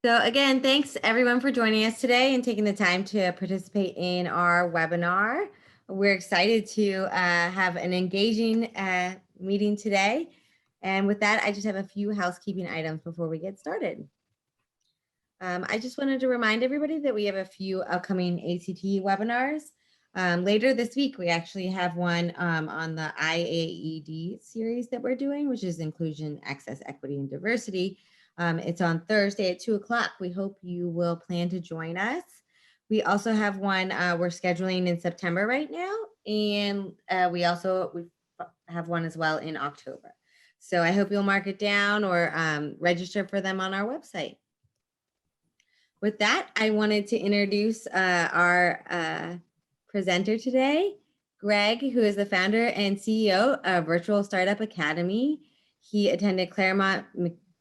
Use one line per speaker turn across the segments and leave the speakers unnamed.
So again, thanks everyone for joining us today and taking the time to participate in our webinar. We're excited to have an engaging meeting today. And with that, I just have a few housekeeping items before we get started. I just wanted to remind everybody that we have a few upcoming ACT webinars. Later this week, we actually have one on the IAED series that we're doing, which is Inclusion, Access, Equity, and Diversity. It's on Thursday at 2 o'clock. We hope you will plan to join us. We also have one we're scheduling in September right now, and we have one as well in October. So I hope you'll mark it down or register for them on our website. With that, I wanted to introduce our presenter today, Greg, who is the founder and CEO of Virtual Startup Academy. He attended Claremont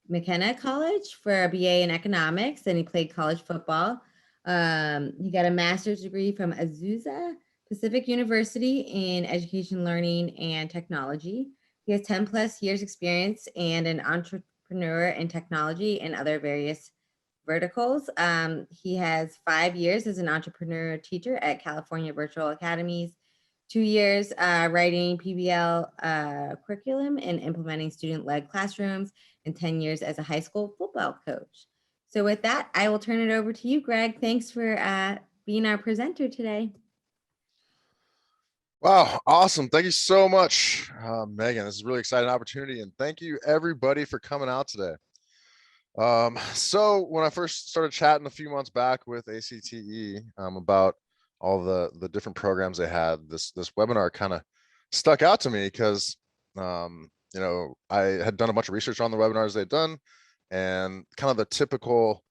McKenna College for a BA in economics, and he played college football. He got a master's degree from Azusa Pacific University in education, learning, and technology. He has 10 plus years experience and an entrepreneur in technology and other various verticals. He has 5 years as an entrepreneur teacher at California Virtual Academies, 2 years writing PBL curriculum and implementing student-led classrooms, and 10 years as a high school football coach. So with that, I will turn it over to you, Greg. Thanks for being our presenter today.
Wow, awesome. Thank you so much, Megan. This is a really exciting opportunity, and thank you everybody for coming out today. So when I first started chatting a few months back with ACTE about all the different programs they had, this webinar kind of stuck out to me because I had done a bunch of research on the webinars they'd done, and kind of the typical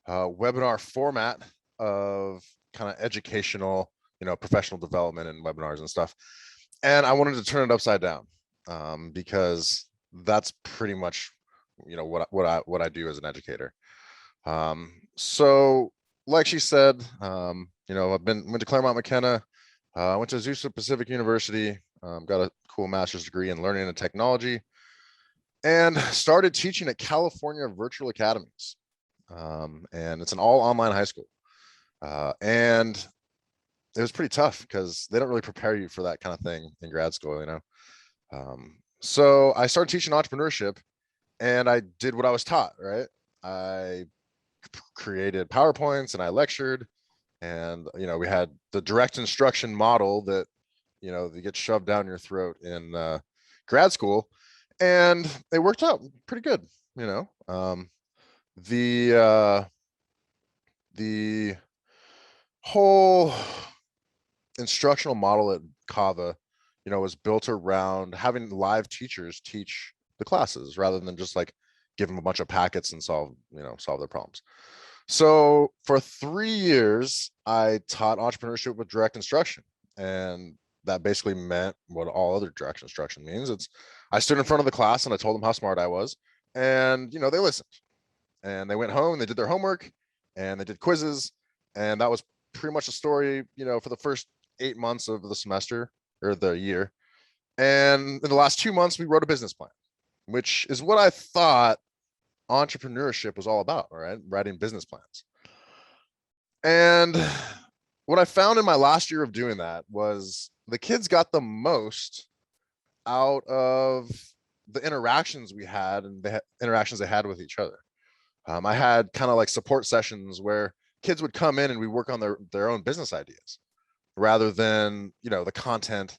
webinar format of kind of educational, professional development and webinars and stuff. And I wanted to turn it upside down because that's pretty much what I do as an educator. So like she said, I've went to Claremont McKenna, went to Azusa Pacific University, got a cool master's degree in learning and technology, and started teaching at California Virtual Academies. And it's an all online high school. And it was pretty tough because they don't really prepare you for that kind of thing in grad school, So I started teaching entrepreneurship, and I did what I was taught, right? I created PowerPoints and I lectured, and we had the direct instruction model that you get shoved down your throat in grad school, and it worked out pretty good. The whole instructional model at Kava, was built around having live teachers teach the classes rather than just like give them a bunch of packets and solve their problems. So for 3 years, I taught entrepreneurship with direct instruction, and that basically meant what all other direct instruction means. I stood in front of the class and I told them how smart I was, and they listened, and they went home and they did their homework and they did quizzes, and that was pretty much the story, for the first 8 months of the semester or the year. And in the last 2 months, we wrote a business plan, which is what I thought entrepreneurship was all about, right? Writing business plans. And what I found in my last year of doing that was the kids got the most out of the interactions we had and the interactions they had with each other. I had kind of like support sessions where kids would come in and we work on their own business ideas rather than, the content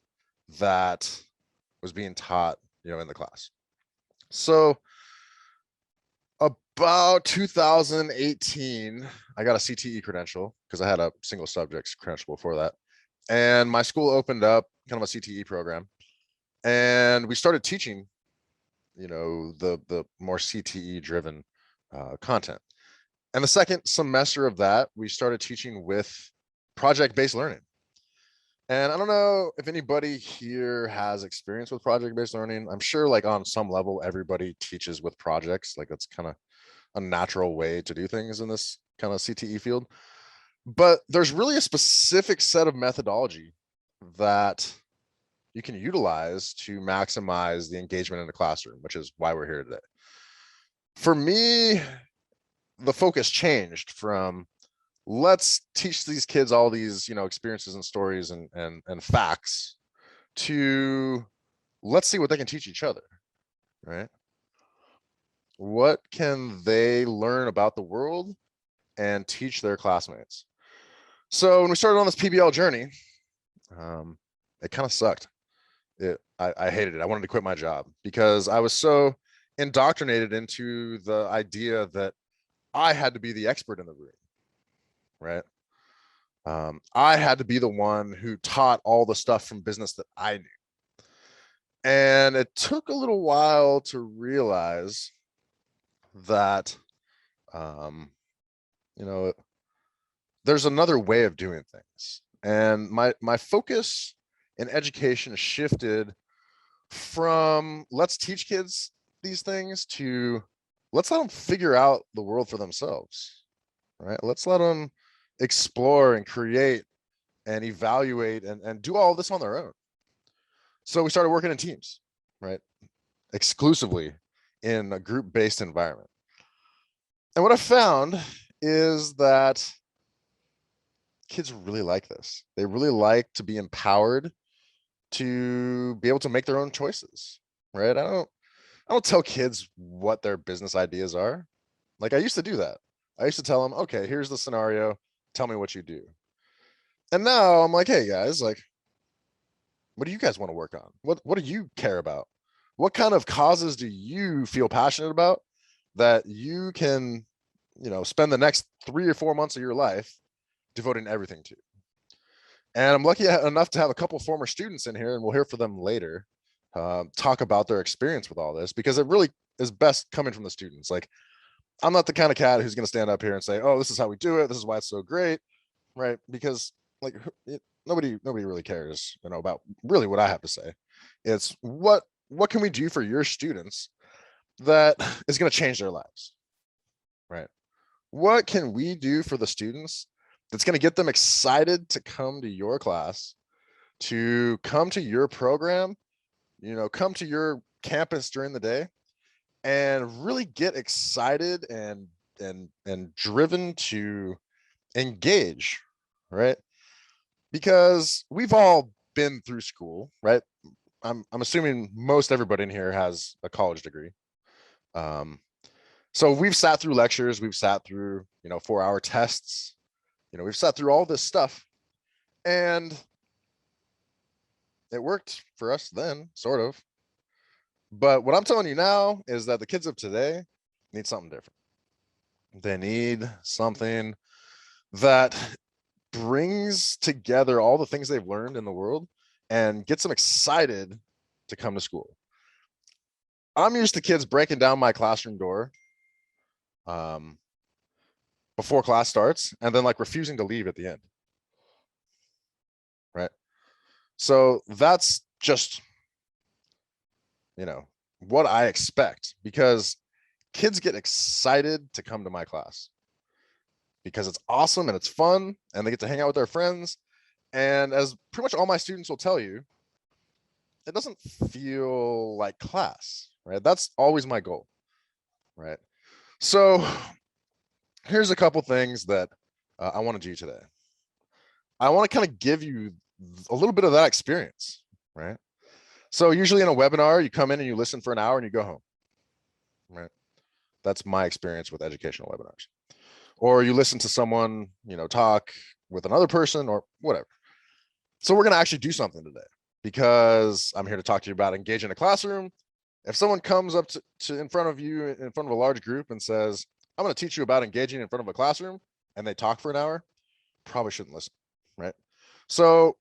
that was being taught, in the class. So about 2018, I got a CTE credential because I had a single subjects credential before that. And my school opened up kind of a CTE program, and we started teaching, the more CTE driven content. And the second semester of that, we started teaching with project-based learning. And I don't know if anybody here has experience with project-based learning. I'm sure like on some level, everybody teaches with projects. Like that's kind of a natural way to do things in this kind of CTE field. But there's really a specific set of methodology that you can utilize to maximize the engagement in the classroom, which is why we're here today. For me, the focus changed from let's teach these kids all these, experiences and stories and facts to let's see what they can teach each other, right? What can they learn about the world and teach their classmates? So when we started on this PBL journey, it kind of sucked. I hated it. I wanted to quit my job because I was so indoctrinated into the idea that I had to be the expert in the room, right? I had to be the one who taught all the stuff from business that I knew. And it took a little while to realize that, you know, there's another way of doing things. And my focus in education shifted from let's teach kids these things to let's let them figure out the world for themselves, right? Let's let them explore and create and evaluate and do all this on their own. So we started working in teams, right? Exclusively in a group-based environment. And what I found is that kids really like this. They really like to be empowered to be able to make their own choices, right? I don't tell kids what their business ideas are. Like I used to do that. I used to tell them, okay, here's the scenario. Tell me what you do. And now I'm like, hey guys, like, what do you guys want to work on? What do you care about? What kind of causes do you feel passionate about that you can, spend the next 3 or 4 months of your life devoting everything to? And I'm lucky enough to have a couple former students in here, and we'll hear from them later, talk about their experience with all this, because it really is best coming from the students. Like, I'm not the kind of cat who's going to stand up here and say, oh, this is how we do it. This is why it's so great, right? Because like nobody really cares, about really what I have to say. It's what can we do for your students that is going to change their lives, right? What can we do for the students that's going to get them excited to come to your class, to come to your program, come to your campus during the day and really get excited and driven to engage, right? Because we've all been through school, right? I'm assuming most everybody in here has a college degree. So we've sat through lectures, we've sat through, 4-hour tests, we've sat through all this stuff, and it worked for us then, sort of. But what I'm telling you now is that the kids of today need something different. They need something that brings together all the things they've learned in the world and gets them excited to come to school. I'm used to kids breaking down my classroom door before class starts and then like refusing to leave at the end, right? So that's just, what I expect, because kids get excited to come to my class because it's awesome and it's fun and they get to hang out with their friends. And as pretty much all my students will tell you, it doesn't feel like class, right? That's always my goal, right? So here's a couple things that I want to do today. I want to kind of give you a little bit of that experience, right? So usually in a webinar, you come in and you listen for an hour and you go home, right? That's my experience with educational webinars. Or you listen to someone, talk with another person or whatever. So we're going to actually do something today because I'm here to talk to you about engaging a classroom. If someone comes up to in front of you, in front of a large group and says, I'm going to teach you about engaging in front of a classroom, and they talk for an hour, probably shouldn't listen, right? So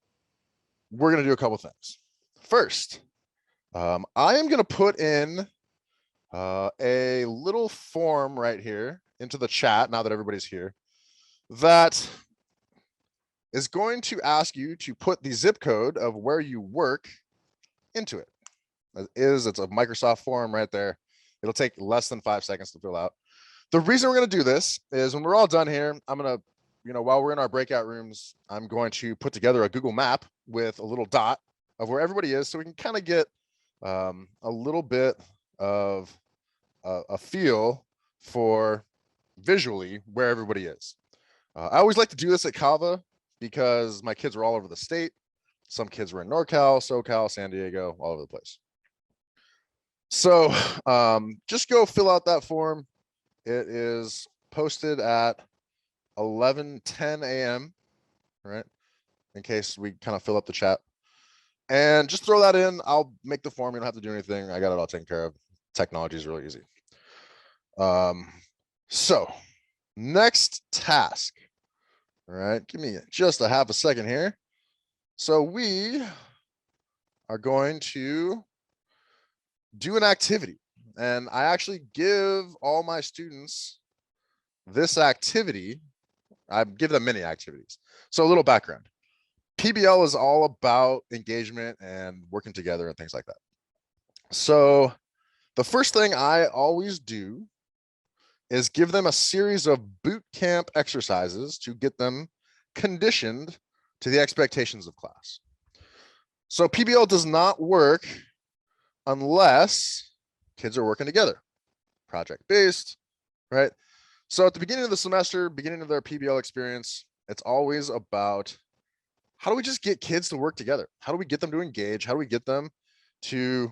we're going to do a couple things. First, I am going to put in a little form right here into the chat now that everybody's here that is going to ask you to put the zip code of where you work into it. It's a Microsoft form right there. It'll take less than 5 seconds to fill out. The reason we're going to do this is when we're all done here, I'm going to, while we're in our breakout rooms, I'm going to put together a Google map with a little dot of where everybody is so we can kind of get a little bit of a feel for visually where everybody is. I always like to do this at Kava because my kids were all over the state. Some kids were in NorCal, SoCal, San Diego, all over the place. So just go fill out that form. It is posted at 11:10 a.m. right? In case we kind of fill up the chat. And just throw that in. I'll make the form. You don't have to do anything. I got it all taken care of. Technology is really easy. So next task. All right, give me just a half a second here. So we are going to do an activity. And I actually give all my students this activity. I give them many activities. So a little background. PBL is all about engagement and working together and things like that. So the first thing I always do is give them a series of boot camp exercises to get them conditioned to the expectations of class. So PBL does not work unless kids are working together, project-based, right? So at the beginning of the semester, beginning of their PBL experience, it's always about how do we just get kids to work together? How do we get them to engage? How do we get them to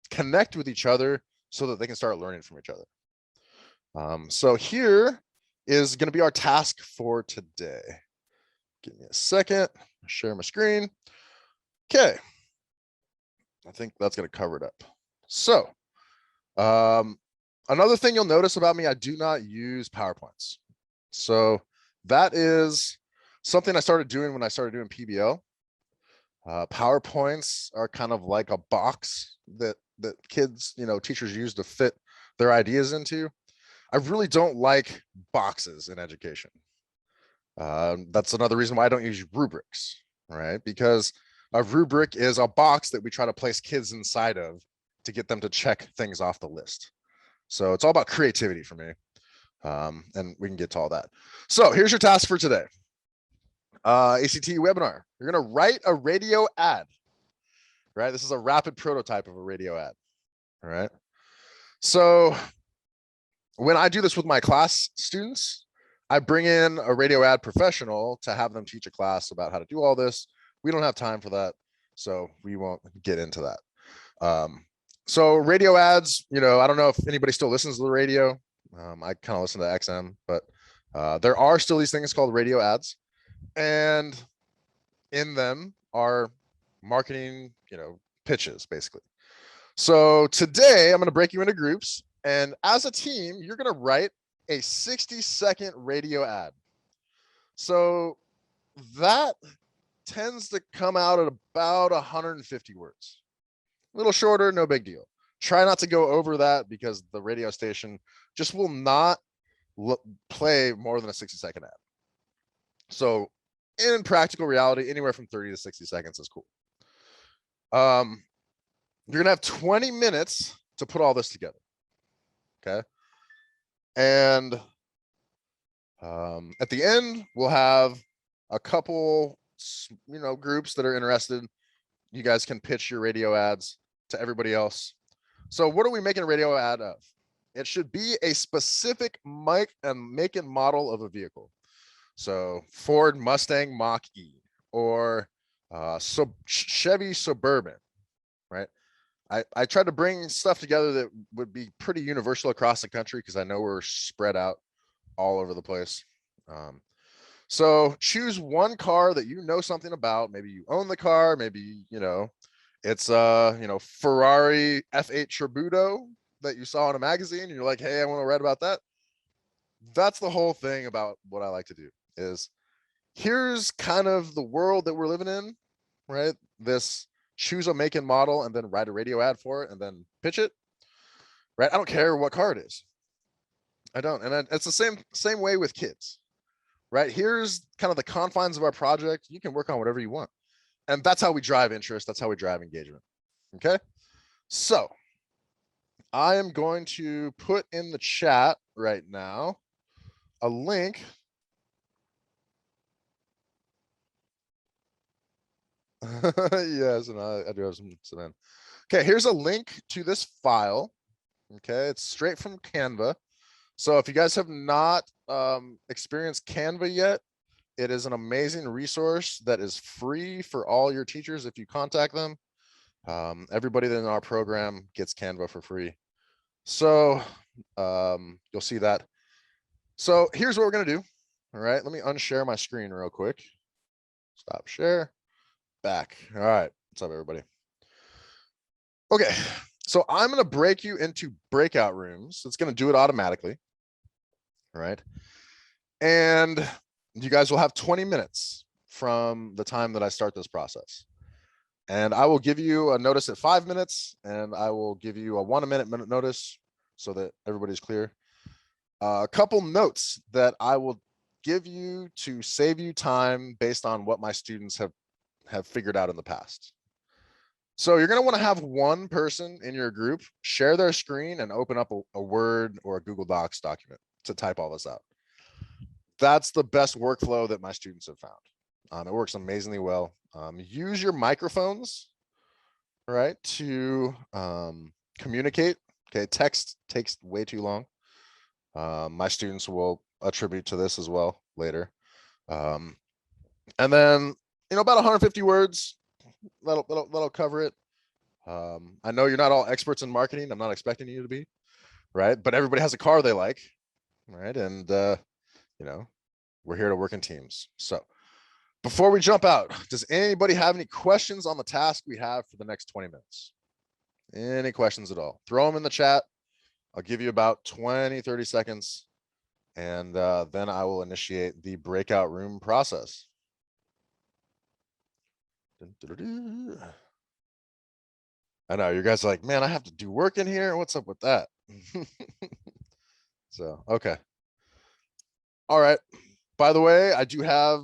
connect with each other so that they can start learning from each other? So here is going to be our task for today. Give me a second, share my screen. Okay. I think that's going to cover it up. So another thing you'll notice about me, I do not use PowerPoints. So that is something I started doing when I started doing PBL. PowerPoints are kind of like a box that kids, teachers use to fit their ideas into. I really don't like boxes in education. That's another reason why I don't use rubrics, right? Because a rubric is a box that we try to place kids inside of to get them to check things off the list. So it's all about creativity for me. And we can get to all that. So here's your task for today. ACT webinar. You're going to write a radio ad, right? This is a rapid prototype of a radio ad, all right? So when I do this with my class students, I bring in a radio ad professional to have them teach a class about how to do all this. We don't have time for that, so we won't get into that. So radio ads, I don't know if anybody still listens to the radio. I kind of listen to XM, but there are still these things called radio ads. And in them are marketing, pitches, basically. So today I'm going to break you into groups. And as a team, you're going to write a 60-second radio ad. So that tends to come out at about 150 words. A little shorter, no big deal. Try not to go over that because the radio station just will not play more than a 60-second ad. So in practical reality, anywhere from 30 to 60 seconds is cool. You're gonna have 20 minutes to put all this together. Okay. And at the end, we'll have a couple, groups that are interested. You guys can pitch your radio ads to everybody else. So what are we making a radio ad of? It should be a specific make and model of a vehicle. So Ford Mustang Mach-E or Chevy Suburban, right? I tried to bring stuff together that would be pretty universal across the country because I know we're spread out all over the place. So choose one car that you know something about. Maybe you own the car. Maybe, it's Ferrari F8 Tributo that you saw in a magazine. And you're like, hey, I want to read about that. That's the whole thing about what I like to do is here's kind of the world that we're living in, right? This choose a make and model and then write a radio ad for it and then pitch it, right? I don't care what car it is. I don't. And it's the same way with kids, right? Here's kind of the confines of our project. You can work on whatever you want. And that's how we drive interest. That's how we drive engagement. Okay. So I am going to put in the chat right now a link. Yes, and I do have some in. Okay, here's a link to this file. Okay, it's straight from Canva. So if you guys have not experienced Canva yet, it is an amazing resource that is free for all your teachers if you contact them. Everybody in our program gets Canva for free. So you'll see that. So here's what we're gonna do. All right, let me unshare my screen real quick. Stop share, back. All right, what's up everybody? Okay, so I'm gonna break you into breakout rooms. It's gonna do it automatically. All right. And you guys will have 20 minutes from the time that I start this process. And I will give you a notice at 5 minutes, and I will give you a 1 minute notice so that everybody's clear. A couple notes that I will give you to save you time based on what my students have figured out in the past. So you're going to want to have one person in your group share their screen and open up a Word or a Google Docs document to type all this out. That's the best workflow that my students have found. It works amazingly well. Use your microphones, right, to communicate. Okay, text takes way too long. My students will attribute to this as well later. And then, about 150 words, that'll cover it. I know you're not all experts in marketing. I'm not expecting you to be, right? But everybody has a car they like, right? And, we're here to work in teams. So before we jump out, does anybody have any questions on the task we have for the next 20 minutes? Any questions at all? Throw them in the chat. I'll give you about 20, 30 seconds. And then I will initiate the breakout room process. I know you guys are like, man, I have to do work in here. What's up with that? So, okay. All right. By the way, I do have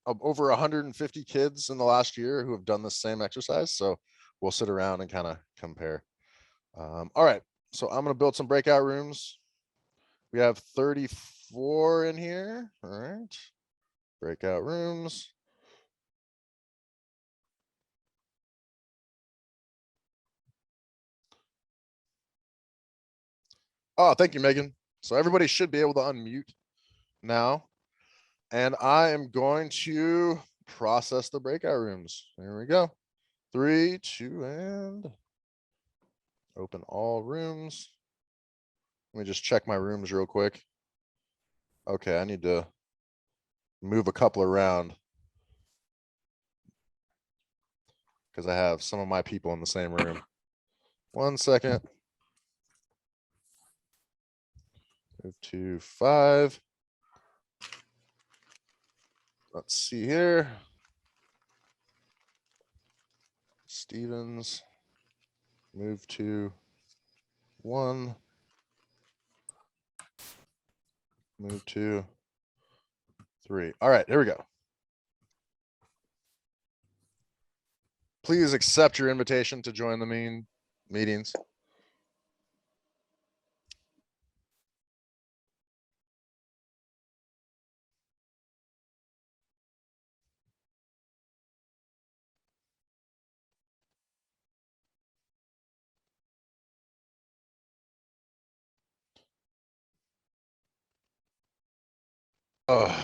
over 150 kids in the last year who have done the same exercise. So we'll sit around and kind of compare. All right. So I'm going to build some breakout rooms. We have 34 in here. All right. Breakout rooms. Oh, thank you, Megan. So everybody should be able to unmute now. And I am going to process the breakout rooms. Here we go. 3, 2, and open all rooms. Let me just check my rooms real quick. Okay, I need to move a couple around because I have some of my people in the same room. 1 second. Move to 5. Let's see here. Stevens. Move to 1. Move to 3. All right, here we go. Please accept your invitation to join the meetings. Oh,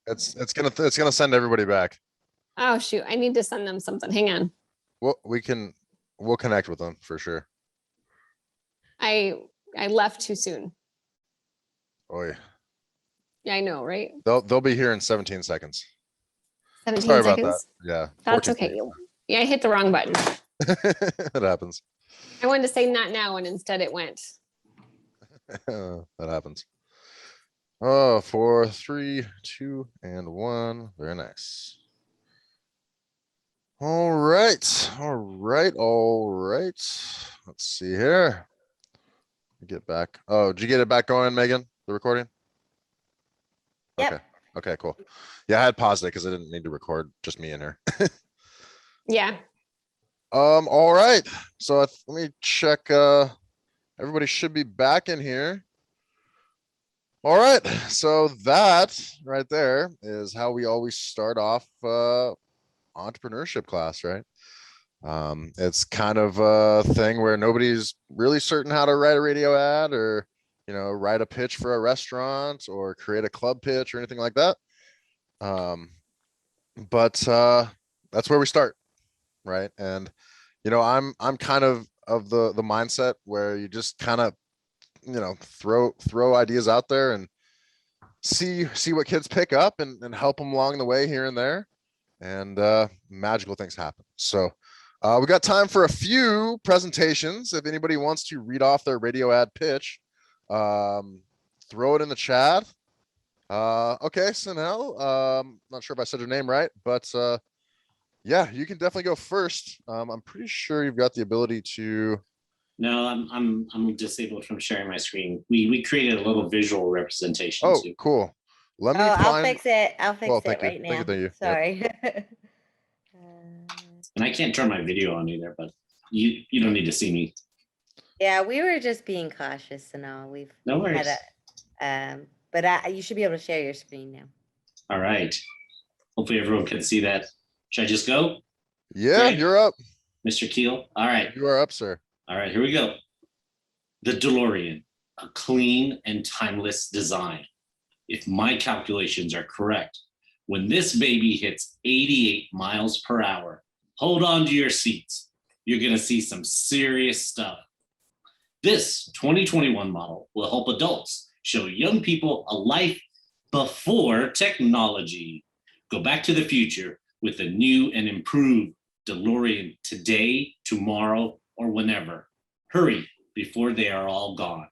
it's gonna send everybody back.
Oh, shoot. I need to send them something. Hang on.
Well, we'll connect with them for sure.
I left too soon.
Oh yeah.
Yeah, I know, right?
They'll be here in 17 seconds.
17
Sorry
seconds.
about that. Yeah.
That's okay. Yeah, I hit the wrong button.
That happens.
I wanted to say not now, and instead it went.
That happens. Oh, 4, 3, 2, and 1. Very nice. All right. All right. All right. Let's see here. Get back. Oh, did you get it back going, Megan? The recording?
Yep.
Okay. Okay, cool. Yeah, I had paused it because I didn't need to record just me and her.
Yeah.
All right. So let me check. Everybody should be back in here. All right. So that right there is how we always start off entrepreneurship class, right? It's kind of a thing where nobody's really certain how to write a radio ad or write a pitch for a restaurant or create a club pitch or anything like that. But that's where we start, right? And I'm kind of the mindset where you just kind of throw ideas out there and see what kids pick up and help them along the way here and there, and magical things happen. So we got time for a few presentations. If anybody wants to read off their radio ad pitch, throw it in the chat. Okay, Sanel, not sure if I said your name right, but yeah, you can definitely go first. I'm pretty sure you've got the ability to.
No, I'm disabled from sharing my screen. We created a little visual representation
Oh,
too.
cool. Let me
I'll fix it. I'll fix
Well,
it
thank you.
right
Thank you,
now.
thank you. Yep.
Sorry.
And I can't turn my video on either, but you don't need to see me.
Yeah, we were just being cautious and all.
No
we
worries.
had but you should be able to share your screen now.
All right. Hopefully everyone can see that. Should I just go?
Yeah,
Greg?
you're up.
Mr. Keele? All right.
You are up, sir.
All right, here we go. The DeLorean, a clean and timeless design. If my calculations are correct, when this baby hits 88 miles per hour, hold on to your seats. You're gonna see some serious stuff. This 2021 model will help adults show young people a life before technology. Go back to the future with a new and improved DeLorean today, tomorrow, or whenever. Hurry before they are all gone.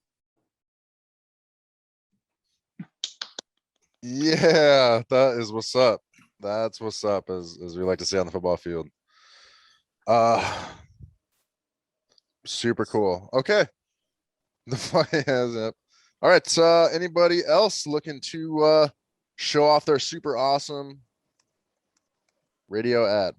Yeah, that is what's up. That's what's up, as we like to say on the football field. Super cool. Okay. The fly has up. All right. Anybody else looking to show off their super awesome radio ad?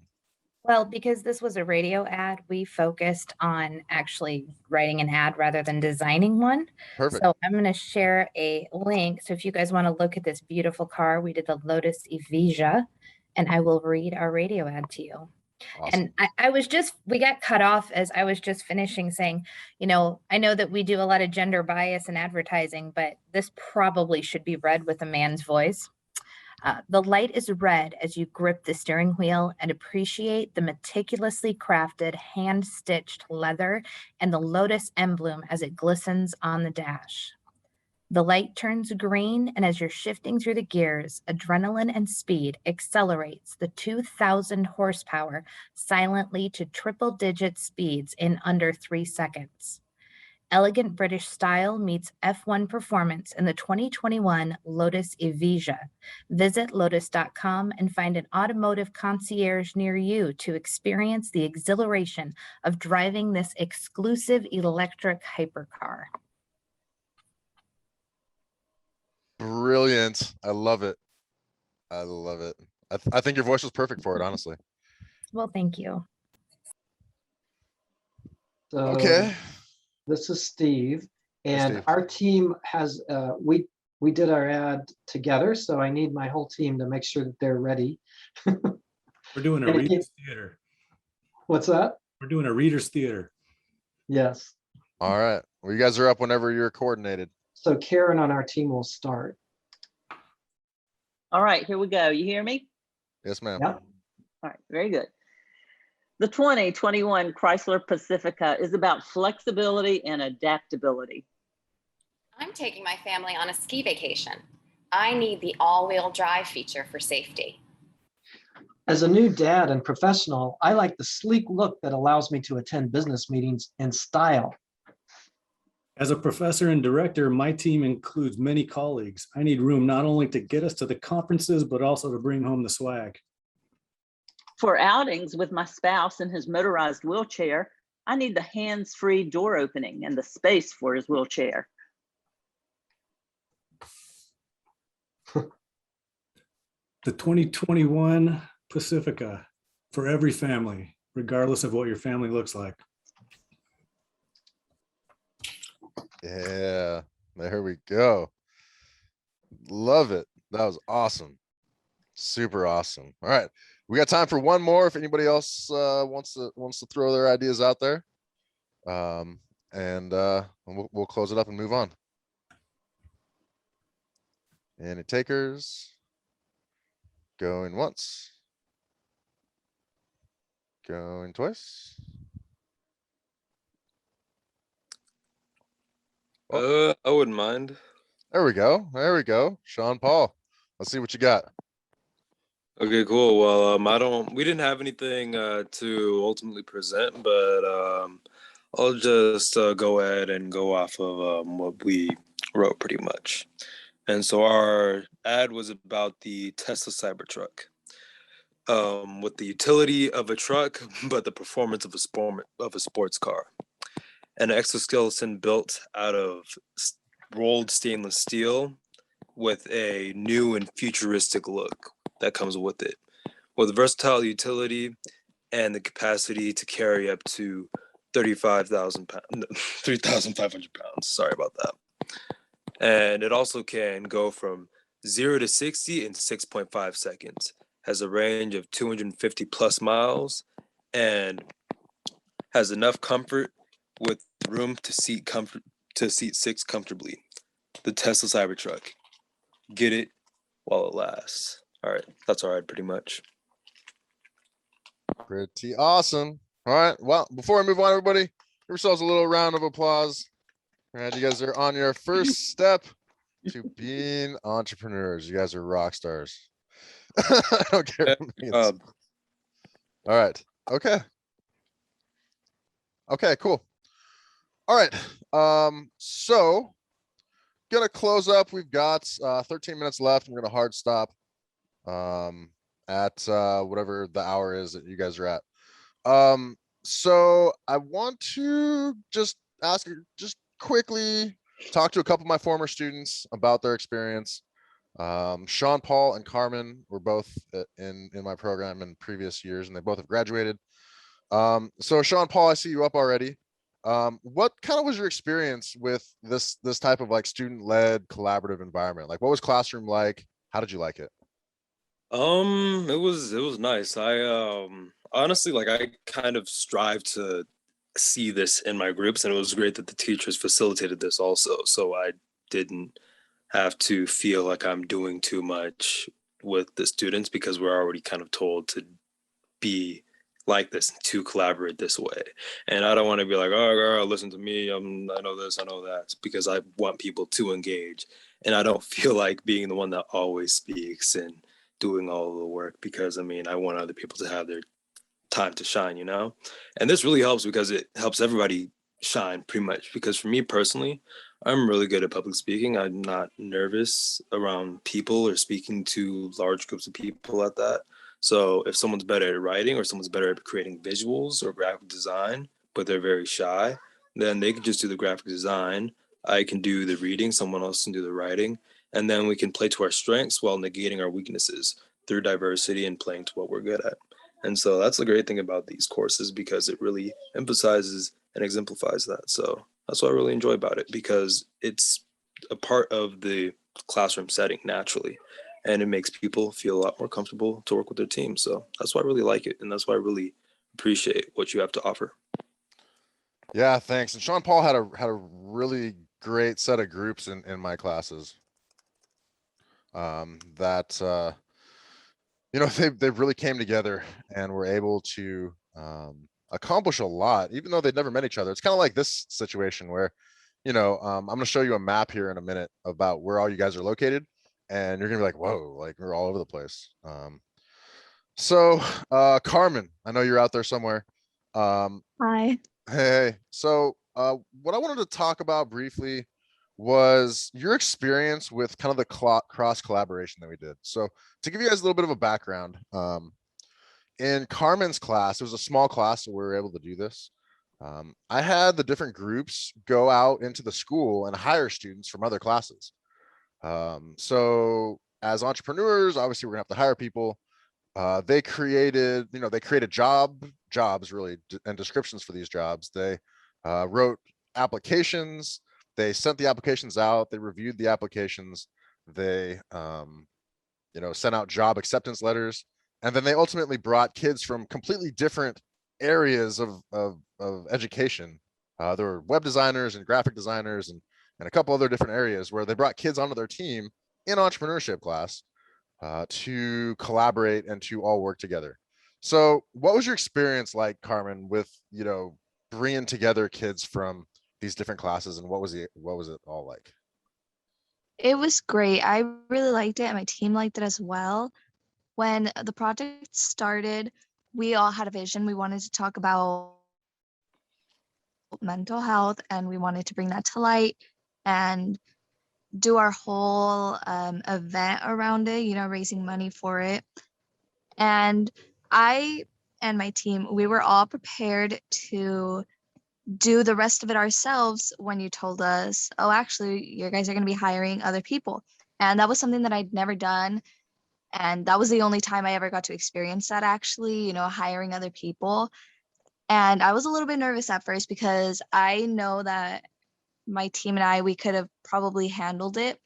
Well, because this was a radio ad, we focused on actually writing an ad rather than designing one.
Perfect.
So I'm going to share a link. So if you guys want to look at this beautiful car, we did the Lotus Evija, and I will read our radio ad to you.
Awesome.
And we got cut off as I was just finishing saying, I know that we do a lot of gender bias in advertising, but this probably should be read with a man's voice. The light is red as you grip the steering wheel and appreciate the meticulously crafted, hand-stitched leather and the Lotus emblem as it glistens on the dash. The light turns green, and as you're shifting through the gears, adrenaline and speed accelerates the 2,000 horsepower silently to triple-digit speeds in under 3 seconds. Elegant British style meets F1 performance in the 2021 Lotus Evija. Visit lotus.com and find an automotive concierge near you to experience the exhilaration of driving this exclusive electric hypercar.
Brilliant. I love it. I love it. I think your voice was perfect for it, honestly.
Well, thank you.
So
Okay.
this is Steve, and
Steve.
our team has we did our ad together, so I need my whole team to make sure that they're ready.
We're doing a
And
reader's theater.
What's that?
We're doing a reader's theater.
Yes.
All right. Well, you guys are up whenever you're coordinated.
So Karen on our team will start.
All right, here we go. You hear me?
Yes, ma'am.
Yep.
All right, very good. The 2021 Chrysler Pacifica is about flexibility and adaptability.
I'm taking my family on a ski vacation. I need the all-wheel drive feature for safety.
As a new dad and professional, I like the sleek look that allows me to attend business meetings in style.
As a professor and director, my team includes many colleagues. I need room not only to get us to the conferences, but also to bring home the swag.
For outings with my spouse in his motorized wheelchair, I need the hands-free door opening and the space for his wheelchair.
The 2021 Pacifica for every family, regardless of what your family looks like.
Yeah, there we go. Love it. That was awesome. Super awesome. All right. We got time for one more if anybody else wants to throw their ideas out there. And we'll close it up and move on. Any takers? Going once. Going twice.
I wouldn't mind.
There we go. There we go. Sean Paul. Let's see what you got.
Okay, cool. Well, we didn't have anything to ultimately present, but I'll just go ahead and go off of what we wrote pretty much. And so our ad was about the Tesla Cybertruck, with the utility of a truck, but the performance of a sports car. An exoskeleton built out of rolled stainless steel with a new and futuristic look that comes with it, with versatile utility and the capacity to carry up to 35,000 pounds, 3,500 pounds. Sorry about that. And it also can go from 0 to 60 in 6.5 seconds, has a range of 250 plus miles, and has enough comfort with room to seat 6 comfortably. The Tesla Cybertruck. Get it while it lasts. All right, that's all right, pretty much.
Pretty awesome. All right. Well, before I move on, everybody, give yourselves a little round of applause. All right, you guys are on your first step to being entrepreneurs. You guys are rock stars. I don't care. All right. Okay. Okay, cool. All right. So gonna close up. We've got 13 minutes left. I'm gonna hard stop at whatever the hour is that you guys are at. So I want to just ask you, just quickly talk to a couple of my former students about their experience. Sean Paul and Carmen were both in my program in previous years, and they both have graduated. So Sean Paul, I see you up already. What kind of was your experience with this type of like student-led collaborative environment? Like, what was classroom like? How did you like it?
It was nice. I honestly, like, I kind of strive to see this in my groups, and it was great that the teachers facilitated this also, so I didn't have to feel like I'm doing too much with the students, because we're already kind of told to be like this, to collaborate this way. And I don't want to be like, oh girl, listen to me, I know this, I know that, because I want people to engage, and I don't feel like being the one that always speaks and doing all of the work, because I mean, I want other people to have their time to shine, you know? And this really helps because it helps everybody shine pretty much. Because for me personally, I'm really good at public speaking. I'm not nervous around people or speaking to large groups of people at that. So if someone's better at writing, or someone's better at creating visuals or graphic design, but they're very shy, then they can just do the graphic design. I can do the reading, someone else can do the writing, and then we can play to our strengths while negating our weaknesses through diversity and playing to what we're good at. And so that's the great thing about these courses, because it really emphasizes and exemplifies that. So that's what I really enjoy about it, because it's a part of the classroom setting naturally, and it makes people feel a lot more comfortable to work with their team. So that's why I really like it, and that's why I really appreciate what you have to offer.
Yeah, thanks. And Sean Paul had a really great set of groups in my classes. That you know, they really came together and were able to accomplish a lot, even though they'd never met each other. It's kind of like this situation where, you know, I'm going to show you a map here in a minute about where all you guys are located, and you're gonna be like, whoa, like we're all over the place. So Carmen, I know you're out there somewhere.
Hi.
Hey, so what I wanted to talk about briefly was your experience with kind of the cross collaboration that we did. So to give you guys a little bit of a background, in Carmen's class, it was a small class, so we were able to do this. I had the different groups go out into the school and hire students from other classes. So as entrepreneurs, obviously we're gonna have to hire people. They created jobs really, and descriptions for these jobs. They wrote applications. They sent the applications out. They reviewed the applications. They, sent out job acceptance letters, and then they ultimately brought kids from completely different areas of education. There were web designers and graphic designers and a couple other different areas where they brought kids onto their team in entrepreneurship class to collaborate and to all work together. So what was your experience like, Carmen, with, you know, bringing together kids from these different classes, and what was it all like?
It was great. I really liked it, and my team liked it as well. When the project started, we all had a vision. We wanted to talk about mental health, and we wanted to bring that to light and do our whole event around it, you know, raising money for it. And I and my team, we were all prepared to do the rest of it ourselves when you told us, oh, actually, you guys are going to be hiring other people. And that was something that I'd never done. And that was the only time I ever got to experience that, actually, you know, hiring other people. And I was a little bit nervous at first because I know that my team and I, we could have probably handled it.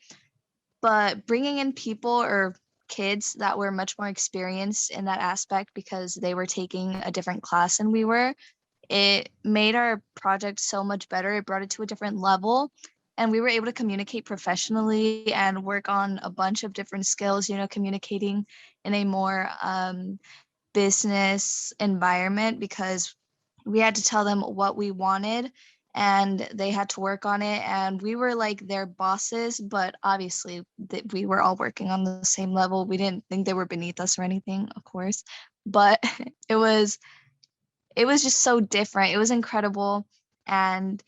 But bringing in people or kids that were much more experienced in that aspect because they were taking a different class than we were, it made our project so much better. It brought it to a different level, and we were able to communicate professionally and work on a bunch of different skills, you know, communicating in a more business environment, because we had to tell them what we wanted and they had to work on it, and we were like their bosses, but obviously we were all working on the same level. We didn't think they were beneath us or anything, of course, but it was just so different. It was incredible. And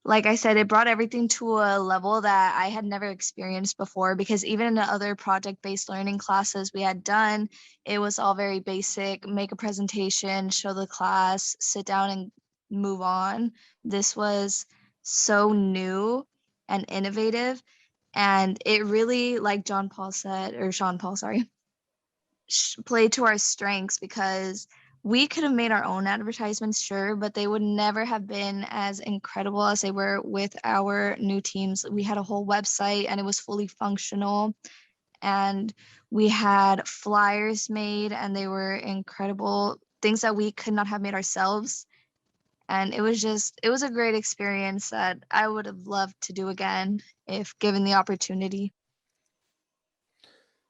like I said, it brought everything to a level that I had never experienced before, because even in the other project-based learning classes we had done, it was all very basic: make a presentation, show the class, sit down and move on. This was so new and innovative. And it really, like Sean Paul, sorry, played to our strengths, because we could have made our own advertisements, sure, but they would never have been as incredible as they were with our new teams. We had a whole website and it was fully functional, and we had flyers made and they were incredible, things that we could not have made ourselves. And it was a great experience that I would have loved to do again if given the opportunity.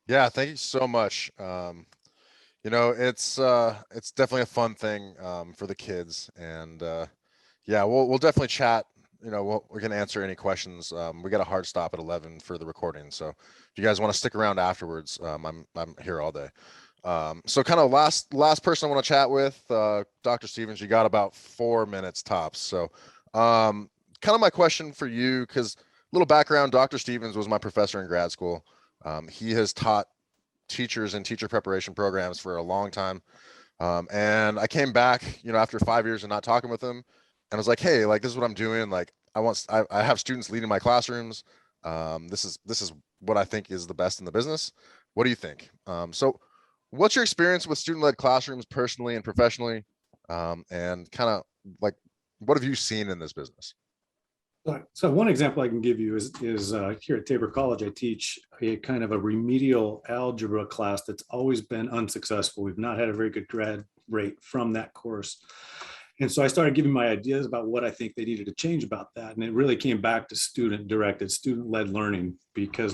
Yeah, thank you so much. You know, it's definitely a fun thing for the kids, and yeah, we'll definitely chat. You know, we can answer any questions. We got a hard stop at 11 for the recording, so if you guys want to stick around afterwards, I'm here all day. So kind of last person I want to chat with, Dr. Stevens. You got about 4 minutes tops. So kind of my question for you, because little background: Dr. Stevens was my professor in grad school. He has taught teachers and teacher preparation programs for a long time. And I came back, you know, after 5 years of not talking with him, and I was like, hey, like, this is what I'm doing. Like, I have students leading my classrooms. This is what I think is the best in the business. What do you think? So what's your experience with student-led classrooms personally and professionally? And kind of like, what have you seen in this business?
So one example I can give you is here at Tabor College, I teach a kind of a remedial algebra class that's always been unsuccessful. We've not had a very good grad rate from that course. And so I started giving my ideas about what I think they needed to change about that. And it really came back to student-directed, student-led learning, because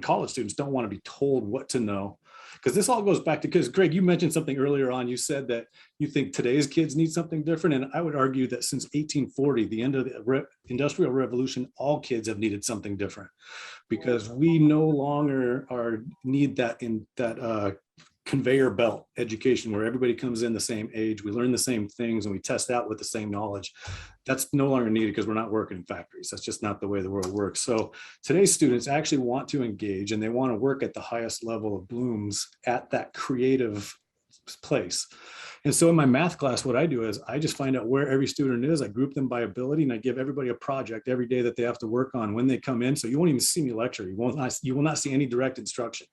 college students don't want to be told what to know. Because this all goes back to, because Greg, you mentioned something earlier on. You said that you think today's kids need something different. And I would argue that since 1840, the end of the Industrial Revolution, all kids have needed something different, because we no longer need that conveyor belt education where everybody comes in the same age, we learn the same things, and we test out with the same knowledge. That's no longer needed because we're not working in factories. That's just not the way the world works. So today's students actually want to engage, and they want to work at the highest level of blooms at that creative place. And so in my math class, what I do is I just find out where every student is. I group them by ability, and I give everybody a project every day that they have to work on when they come in. So you won't even see me lecture. You will not see any direct instruction.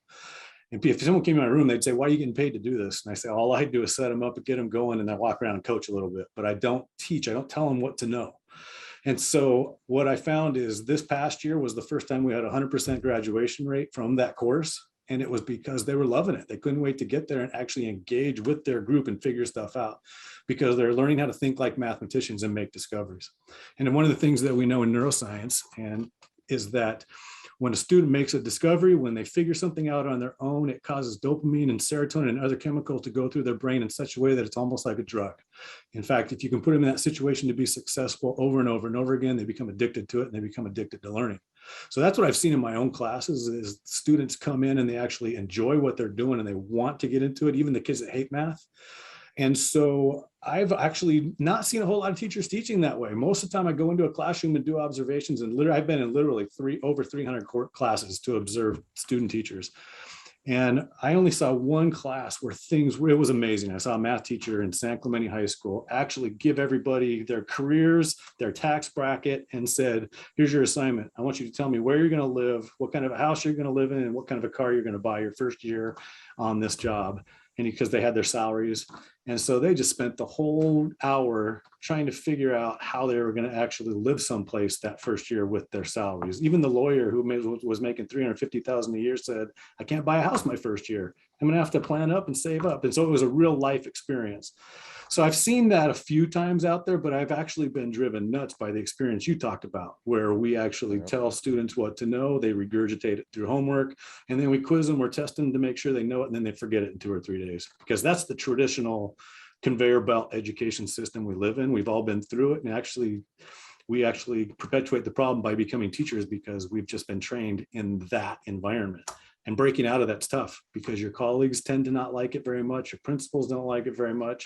And if someone came in my room, they'd say, why are you getting paid to do this? And I say, all I do is set them up and get them going, and then walk around and coach a little bit. But I don't teach. I don't tell them what to know. And so what I found is this past year was the first time we had 100% graduation rate from that course. And it was because they were loving it. They couldn't wait to get there and actually engage with their group and figure stuff out, because they're learning how to think like mathematicians and make discoveries. And one of the things that we know in neuroscience is that When a student makes a discovery, when they figure something out on their own, it causes dopamine and serotonin and other chemicals to go through their brain in such a way that it's almost like a drug. In fact, if you can put them in that situation to be successful over and over and over again, they become addicted to it and they become addicted to learning. So that's what I've seen in my own classes is students come in and they actually enjoy what they're doing and they want to get into it, even the kids that hate math. And so I've actually not seen a whole lot of teachers teaching that way. Most of the time I go into a classroom and do observations, and literally I've been in literally over 300 classes to observe student teachers. And I only saw one class where it was amazing. I saw a math teacher in San Clemente High School actually give everybody their careers, their tax bracket, and said, here's your assignment. I want you to tell me where you're going to live, what kind of a house you're going to live in, and what kind of a car you're going to buy your first year on this job. And because they had their salaries. And so they just spent the whole hour trying to figure out how they were going to actually live someplace that first year with their salaries. Even the lawyer who was making $350,000 a year said, I can't buy a house my first year. I'm going to have to plan up and save up. And so it was a real life experience. So I've seen that a few times out there, but I've actually been driven nuts by the experience you talked about, where we actually tell students what to know, they regurgitate it through homework, and then we quiz them or test them to make sure they know it, and then they forget it in 2 or 3 days, because that's the traditional conveyor belt education system we live in. We've all been through it, and we actually perpetuate the problem by becoming teachers because we've just been trained in that environment. And breaking out of that's tough because your colleagues tend to not like it very much. Your principals don't like it very much.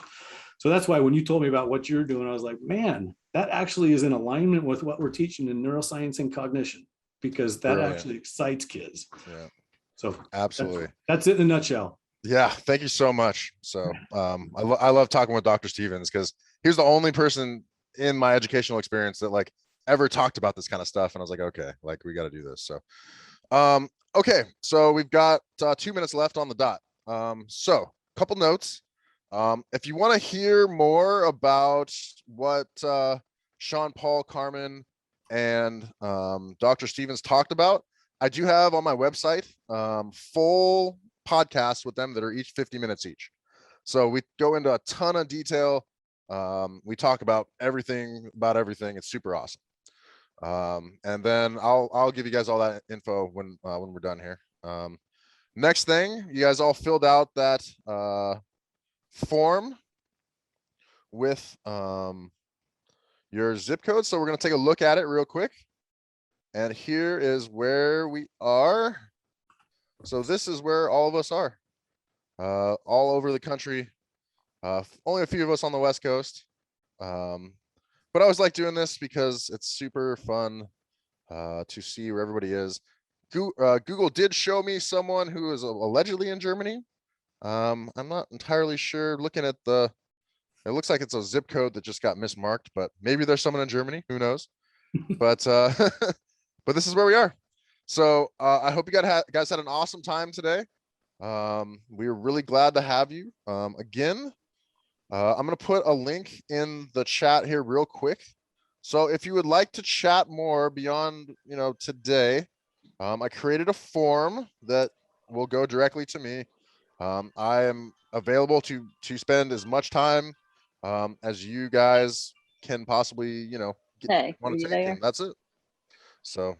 So that's why when you told me about what you're doing, I was like, man, that actually is in alignment with what we're teaching in neuroscience and cognition, because that actually excites kids.
Yeah.
So
absolutely.
That's it in a nutshell.
Yeah. Thank you so much. So I love talking with Dr. Stevens because he was the only person in my educational experience that like ever talked about this kind of stuff. And I was like, okay, like we got to do this. So okay, so we've got 2 minutes left on the dot. So a couple notes. If you want to hear more about what Sean, Paul, Carmen, and Dr. Stevens talked about, I do have on my website full podcasts with them that are each 50 minutes each. So we go into a ton of detail. We talk about everything. It's super awesome. And then I'll give you guys all that info when we're done here. Next thing, you guys all filled out that form with your zip code. So we're going to take a look at it real quick. And here is where we are. So this is where all of us are, all over the country. Only a few of us on the West Coast. But I always like doing this because it's super fun to see where everybody is. Google did show me someone who is allegedly in Germany. I'm not entirely sure. Looking at it looks like it's a zip code that just got mismarked, but maybe there's someone in Germany. Who knows? But but this is where we are. So I hope you guys had an awesome time today. We're really glad to have you again. I'm going to put a link in the chat here real quick. So if you would like to chat more beyond, today, I created a form that will go directly to me. I am available to spend as much time as you guys can possibly,
Hey,
want
are
to
you
take.
there?
And that's it. So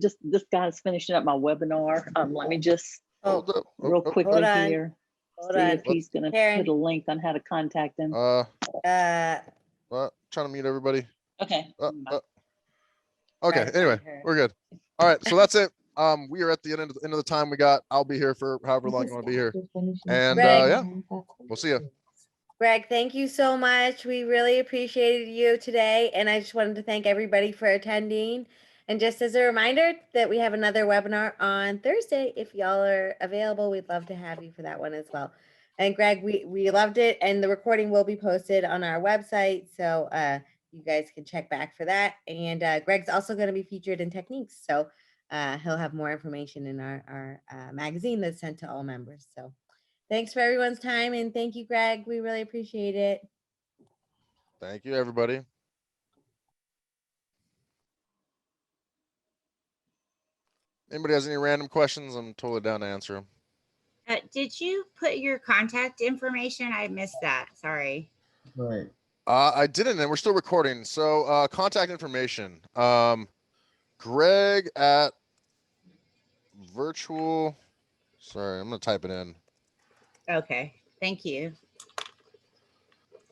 just this guy's finishing up my webinar. Let me just
hold up.
real quickly here.
Hold
See
on.
if he's gonna
Karen.
put a link on how to contact him.
Trying to mute everybody.
Okay.
Okay.
Right,
Anyway,
her.
we're good. All right. So that's it. We are at the end of the time we got. I'll be here for however long you want to be here. And
Greg.
yeah, we'll see you.
Greg, thank you so much. We really appreciated you today. And I just wanted to thank everybody for attending. And just as a reminder that we have another webinar on Thursday. If y'all are available, we'd love to have you for that one as well. And Greg, we loved it. And the recording will be posted on our website. So you guys can check back for that. And Greg's also going to be featured in Techniques. So he'll have more information in our magazine that's sent to all members. So thanks for everyone's time. And thank you, Greg. We really appreciate it.
Thank you, everybody. Anybody has any random questions? I'm totally down to answer them.
Did you put your contact information? I missed that. Sorry.
Right.
I didn't, and we're still recording. So contact information. Greg at virtual, sorry, I'm gonna type it in.
Okay, thank you.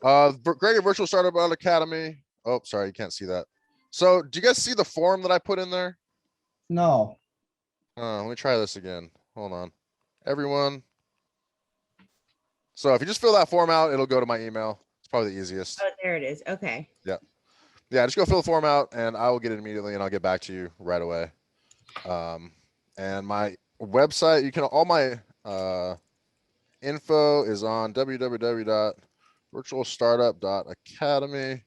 Greg, Virtual Startup Academy. Oh, sorry, you can't see that. So do you guys see the form that I put in there?
No.
Let me try this again. Hold on. Everyone. So if you just fill that form out, it'll go to my email. It's probably the easiest.
Oh, there it is. Okay.
Yeah. Yeah, just go fill the form out and I will get it immediately and I'll get back to you right away. And my website, you can, all my info is on www.virtualstartup.academy.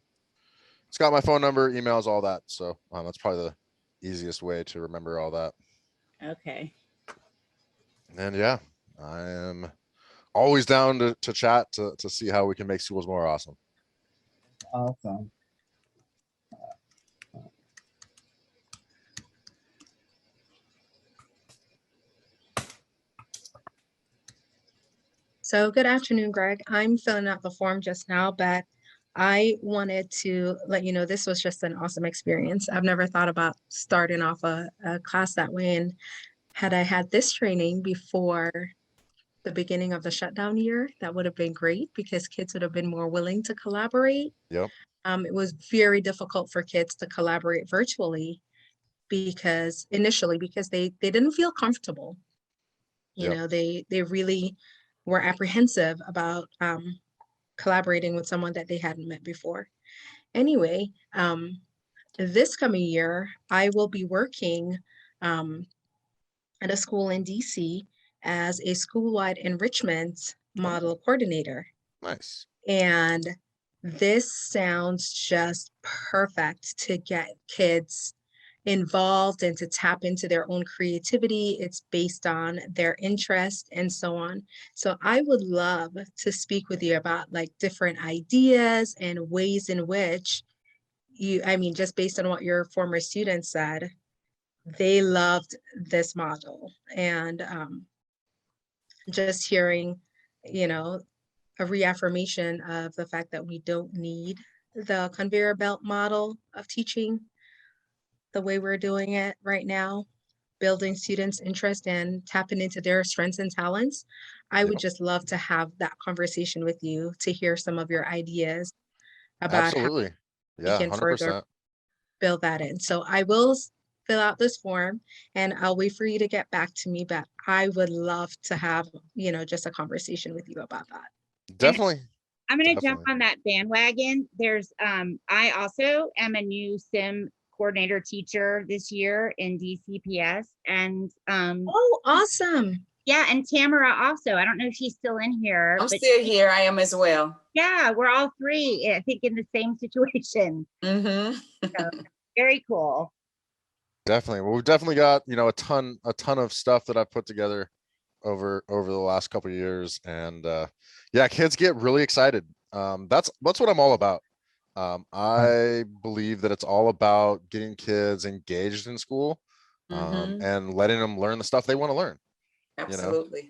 It's got my phone number, emails, all that. So that's probably the easiest way to remember all that.
Okay.
And yeah, I am always down to chat to see how we can make schools more awesome.
Awesome.
So good afternoon, Greg. I'm filling out the form just now, but I wanted to let you know this was just an awesome experience. I've never thought about starting off a class that way. And had I had this training before the beginning of the shutdown year, that would have been great because kids would have been more willing to collaborate.
Yep.
It was very difficult for kids to collaborate virtually because they didn't feel comfortable. You know, they really were apprehensive about collaborating with someone that they hadn't met before. Anyway, this coming year, I will be working at a school in DC as a school-wide enrichment model coordinator.
Nice.
And this sounds just perfect to get kids involved and to tap into their own creativity. It's based on their interest and so on. So I would love to speak with you about like different ideas and ways in which just based on what your former students said, they loved this model. And just hearing, a reaffirmation of the fact that we don't need the conveyor belt model of teaching the way we're doing it right now, building students' interest and tapping into their strengths and talents. I would just love to have that conversation with you to hear some of your ideas about
Absolutely.
how
Yeah,
we can further
100%.
build that in. So I will fill out this form and I'll wait for you to get back to me, but I would love to have, just a conversation with you about that.
Definitely.
I'm going to jump on that bandwagon. There's, I also am a new SIM coordinator teacher this year in DCPS. And
oh, awesome.
Yeah, and Tamara also. I don't know if she's still in here.
I'm still here. I am as well.
Yeah, we're all three, I think, in the same situation. So, very cool.
Definitely. Well, we've definitely got, a ton of stuff that I've put together over the last couple of years. And yeah, kids get really excited. That's what I'm all about. I believe that it's all about getting kids engaged in school and letting them learn the stuff they want to learn.
Absolutely.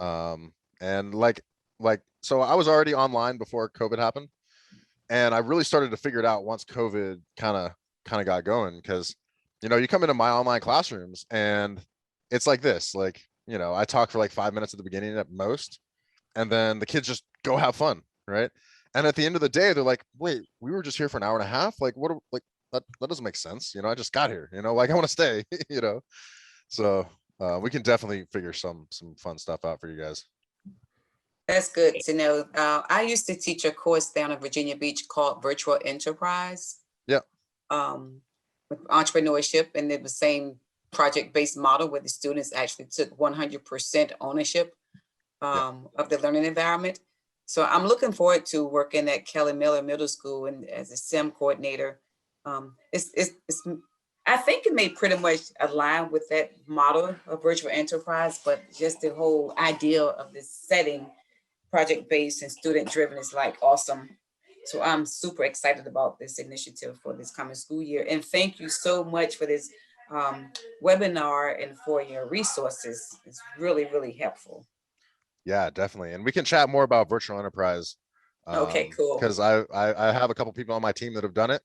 And so I was already online before COVID happened, and I really started to figure it out once COVID kind of got going, because you come into my online classrooms and it's like this, I talk for like 5 minutes at the beginning at most, and then the kids just go have fun, right? And at the end of the day, they're like, wait, we were just here for an hour and a half. Like, that doesn't make sense. I just got here, I want to stay, So we can definitely figure some fun stuff out for you guys.
That's good to know. I used to teach a course down in Virginia Beach called Virtual Enterprise.
Yeah.
With entrepreneurship, and it was the same project-based model where the students actually took 100% ownership of the learning environment. So I'm looking forward to working at Kelly Miller Middle School and as a SIM coordinator. I think it may pretty much align with that model of virtual enterprise, but just the whole idea of this setting, project-based and student-driven, is like awesome. So I'm super excited about this initiative for this coming school year. And thank you so much for this webinar and for your resources. It's really, really helpful.
Yeah, definitely. And we can chat more about virtual enterprise.
Okay, cool.
Because I have a couple people on my team that have done it.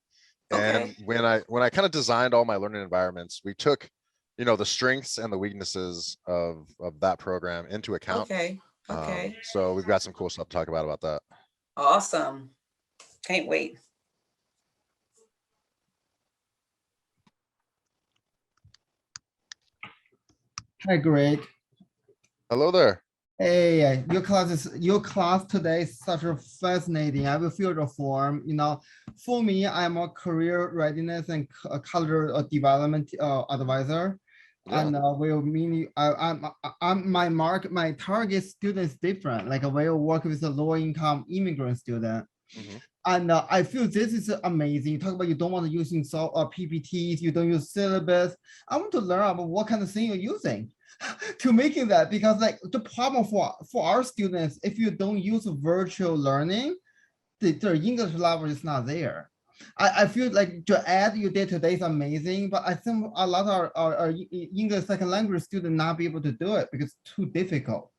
And when I kind of designed all my learning environments, we took you know, the strengths and the weaknesses of that program into account.
Okay, okay,
So we've got some cool stuff to talk about that.
awesome. Can't wait.
Hi, Greg.
Hello there.
Hey, your class today is such a fascinating. I will fill the form. You know, for me, I'm a career readiness and cultural development advisor.
Yeah.
And will mean my target student is different. Like I will work with a low income immigrant student.
Mhm.
And I feel this is amazing. You talk about you don't want to using PPTs, you don't use syllabus. I want to learn about what kind of thing you're using to making that, because like the problem for our students, if you don't use virtual learning, their English level is not there. I feel like the ad you did today is amazing, but I think a lot of our English second language students not be able to do it because it's too difficult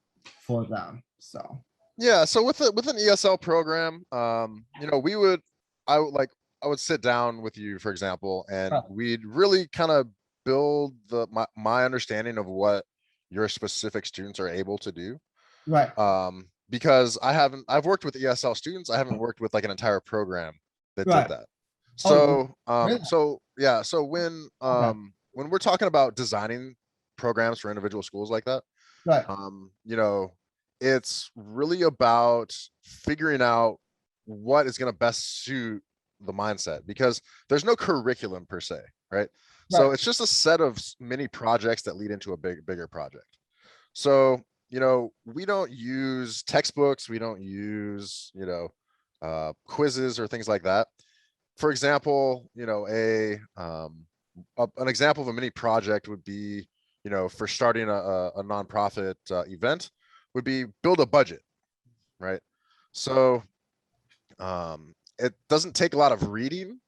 for them. So
Yeah, so with an ESL program, you know, I would sit down with you, for example, and we'd really kind of build my understanding of what your specific students are able to do.
Right.
Because I've worked with ESL students, I haven't worked with like an entire program that
Right.
did that.
Oh,
So,
really?
so yeah, so when we're talking about designing programs for individual schools like that,
right.
You know, it's really about figuring out what is going to best suit the mindset, because there's no curriculum per se, right? So
Right.
it's just a set of mini projects that lead into a bigger project. So, you know, we don't use textbooks, we don't use, you know, quizzes or things like that. For example, you know, an example of a mini project would be, you know, for starting a nonprofit event, would be build a budget, right? So it doesn't take a lot of reading,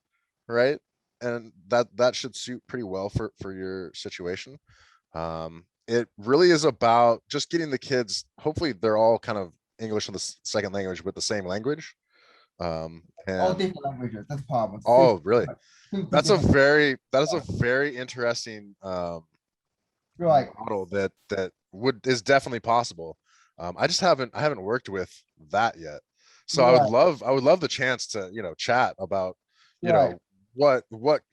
right? And that should suit pretty well for your situation. It really is about just getting the kids, hopefully they're all kind of English in the second language with the same language.
All
And
different languages. That's the problem.
oh, really? That is a
different-
very interesting
Right.
model that is definitely possible. I haven't worked with that yet. So I would love the chance to, you know, chat about, you know, what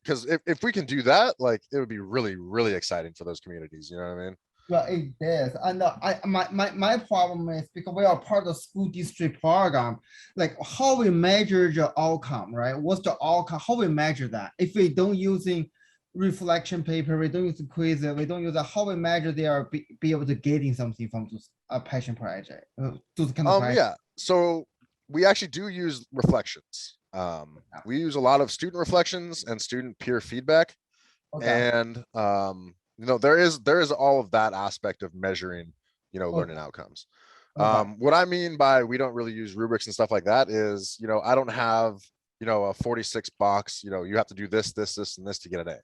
because if we can do that, like it would be really exciting for those communities, you know what I mean?
Well, it is. And my problem is because we are part of the school district program, like how we measure the outcome, right? What's the outcome? How we measure that? If we don't using reflection paper, we don't use the quiz, we don't use how we measure they are be able to getting something from this passion project. Those kind of project.
Yeah. So we actually do use reflections. We use a lot of student reflections and student peer feedback.
Okay.
And you know, there is all of that aspect of measuring, you know, learning outcomes. What I mean by we don't really use rubrics and stuff like that is, you know, I don't have, you know, a 46 box, you know, you have to do this and this to get an A,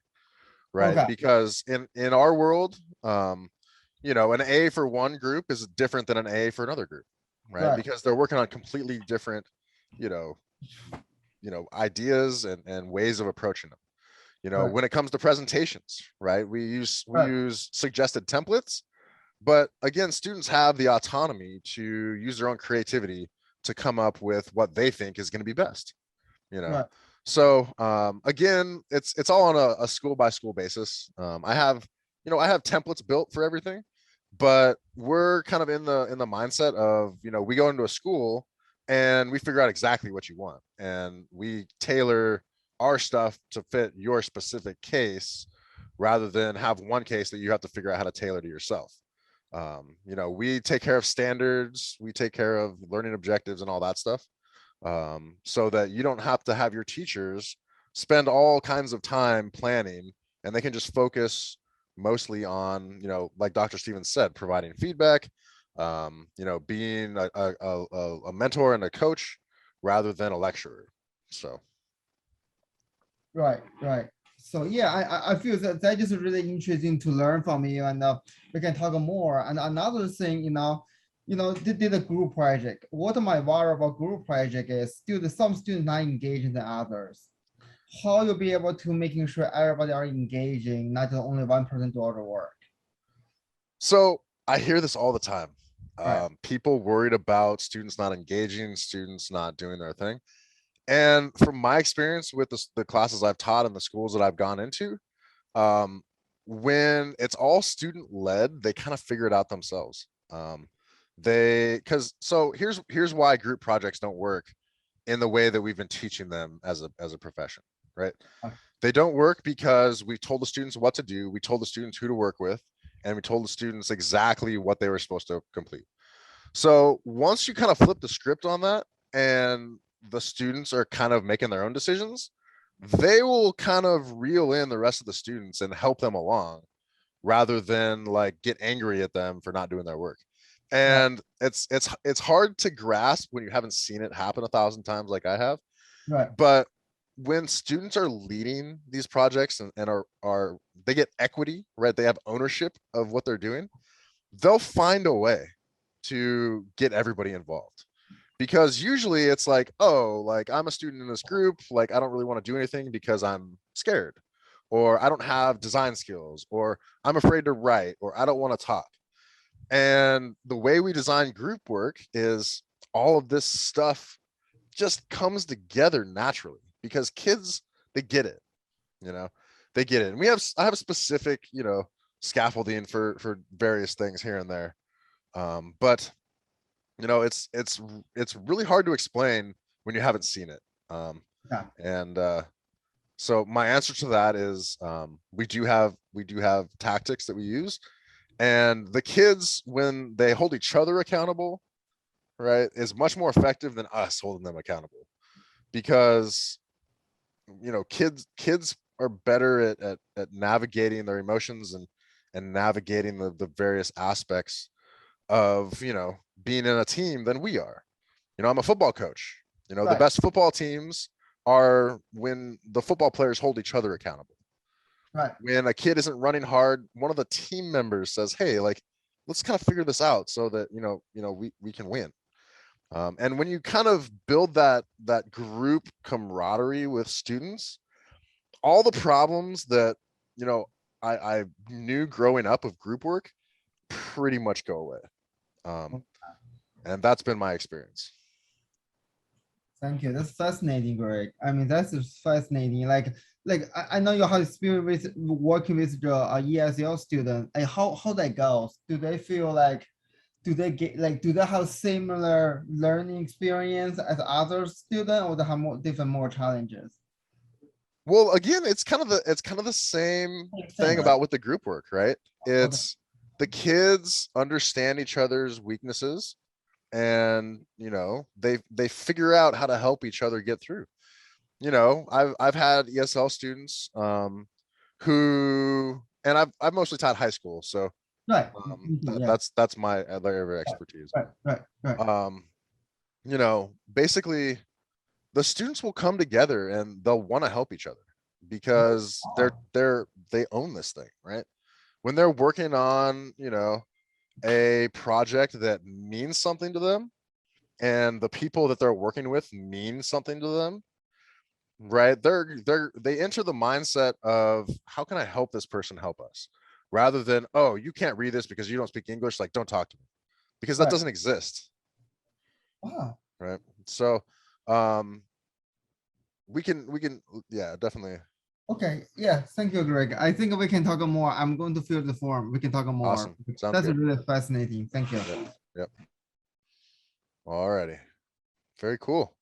right?
Okay.
Because in our world, you know, an A for one group is different than an A for another group, right? Because they're working on completely different, you know, ideas and ways of approaching them. You know, when it comes to presentations, right? We use suggested templates, but again, students have the autonomy to use their own creativity to come up with what they think is going to be best, you know? So again, it's all on a school by school basis. I have templates built for everything, but we're kind of in the mindset of, you know, we go into a school and we figure out exactly what you want and we tailor our stuff to fit your specific case rather than have one case that you have to figure out how to tailor to yourself. You know, we take care of standards, we take care of learning objectives and all that stuff, so that you don't have to have your teachers spend all kinds of time planning and they can just focus mostly on, you know, like Dr. Stevens said, providing feedback, you know, being a mentor and a coach rather than a lecturer. So
Right. So yeah, I feel that is really interesting to learn from you, and we can talk more. And another thing, you know, did a group project. What my worry about group project is some students not engaging than others. how you'll be able to making sure everybody are engaging, not just only one person do all the work.
So I hear this all the time.
Right.
People worried about students not engaging, students not doing their thing. And from my experience with the classes I've taught and the schools that I've gone into, when it's all student led, they kind of figure it out themselves. So here's why group projects don't work in the way that we've been teaching them as a profession, right? They don't work because we told the students what to do, we told the students who to work with, and we told the students exactly what they were supposed to complete. So once you kind of flip the script on that and the students are kind of making their own decisions, they will kind of reel in the rest of the students and help them along rather than like get angry at them for not doing their work. And it's hard to grasp when you haven't seen it happen 1,000 times like I have.
Right.
But when students are leading these projects and are they get equity, right? They have ownership of what they're doing. They'll find a way to get everybody involved, because usually it's like, oh, like I'm a student in this group, like I don't really want to do anything because I'm scared, or I don't have design skills, or I'm afraid to write, or I don't want to talk. And the way we design group work is all of this stuff just comes together naturally because kids, they get it, they get it. And I have specific, scaffolding for various things here and there. But it's really hard to explain when you haven't seen it. So my answer to that is we do have tactics that we use, and the kids, when they hold each other accountable, right, is much more effective than us holding them accountable, because kids are better at navigating their emotions and navigating the various aspects of being in a team than we are. I'm a football coach. The best football teams are when the football players hold each other accountable.
Right.
When a kid isn't running hard, one of the team members says, hey, like, let's kind of figure this out so that we can win. And when you kind of build that group camaraderie with students, all the problems that I knew growing up of group work pretty much go away. And that's been my experience.
Thank you. That's fascinating, Greg. I mean, that's just fascinating. Like I know you have experience with working with the ESL student. And how that goes? Do they feel like, do they have similar learning experience as other students, or they have more challenges?
Well, again, it's kind of the same thing
right?
about with the group work, right? It's the kids understand each other's weaknesses, and they figure out how to help each other get through. I've had ESL students who, and I've mostly taught high school, so
right.
That's my other area of expertise.
Right.
Basically the students will come together and they'll want to help each other because they own this thing, right? When they're working on a project that means something to them, and the people that they're working with mean something to them, right? They enter the mindset of, how can I help this person help us, rather than, oh, you can't read this because you don't speak English, like, don't talk to me, because that doesn't exist.
Wow.
Right. So we can yeah, definitely.
Okay, yeah, thank you, Greg. I think we can talk more. I'm going to fill the form. We can talk more.
Awesome. Sounds
That's
good.
really fascinating. Thank you.
Yep. All righty. Very cool.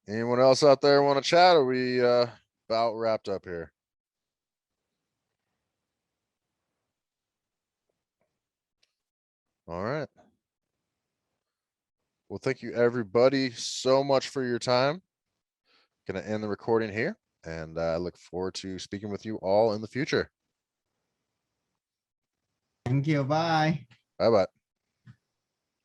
Anyone else out there want to chat? Or are we about wrapped up here? All right. Well, thank you everybody so much for your time. Gonna end the recording here, and I look forward to speaking with you all in the future.
Thank you. Bye.
Bye-bye.